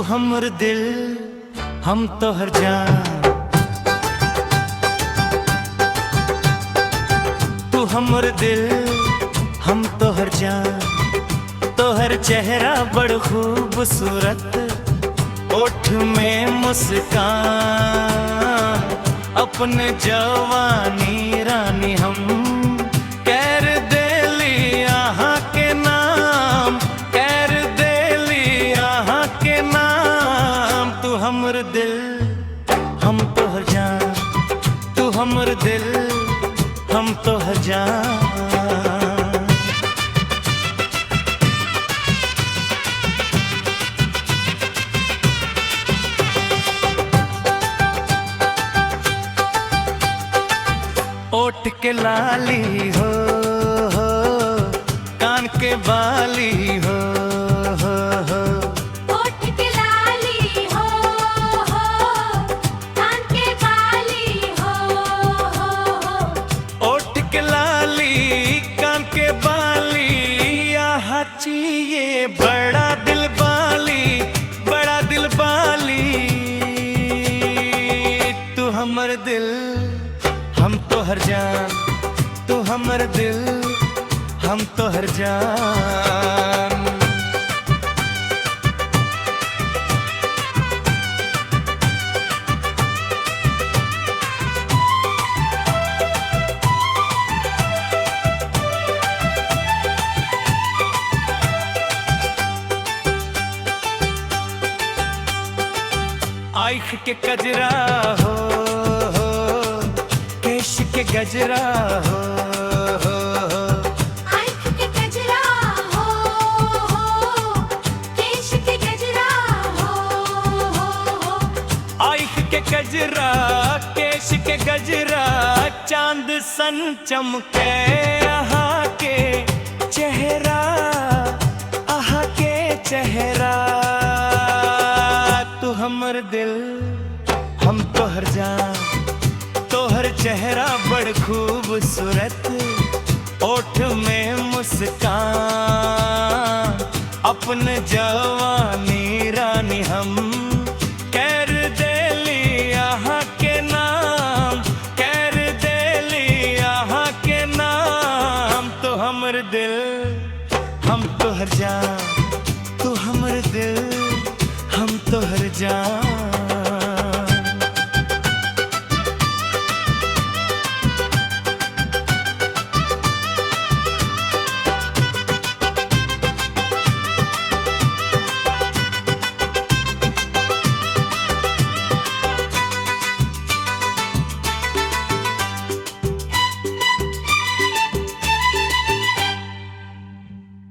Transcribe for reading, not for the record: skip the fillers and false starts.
हमर दिल हम तोहर जान, तू हमर दिल हम तोहर जान। तोहर चेहरा बड़ खूबसूरत, ओठ में मुस्कान, अपने जवानी रानी हम कर देली यहाँ के नाम, कर देली यहाँ के नाम। तू हमर दिल हम तोहर जान, तू हमर दिल हम तोहर जान। ओठ के लाली हो, कान के बाली हो, ओठ के लाली हो, कान के बाली हो, ओठ के लाली कान के बाली। यहाँ चाहिए बड़ा दिल बाली, बड़ा दिल बाली। तू हमर दिल हम तोहर जान, तू हमर दिल हम तोहर जान। आँख के कजरा हो, केश के गजरा हो, आँख के कजरा हो, केश के गजरा हो, आँख के गजरा केश के गजरा। चांद सन चमके आहा के चेहरा, आहा के चेहरा। तू हमर दिल हम तोहर जान, तोहर चेहरा बड़ खूबसूरत, ओठ में मुस्कान, अपने जवानी रानी हम कर देली यहाँ के नाम, कर देली यहाँ के नाम। तो हमर दिल हम तोहर जान, तू हमर दिल हम तोहर जान।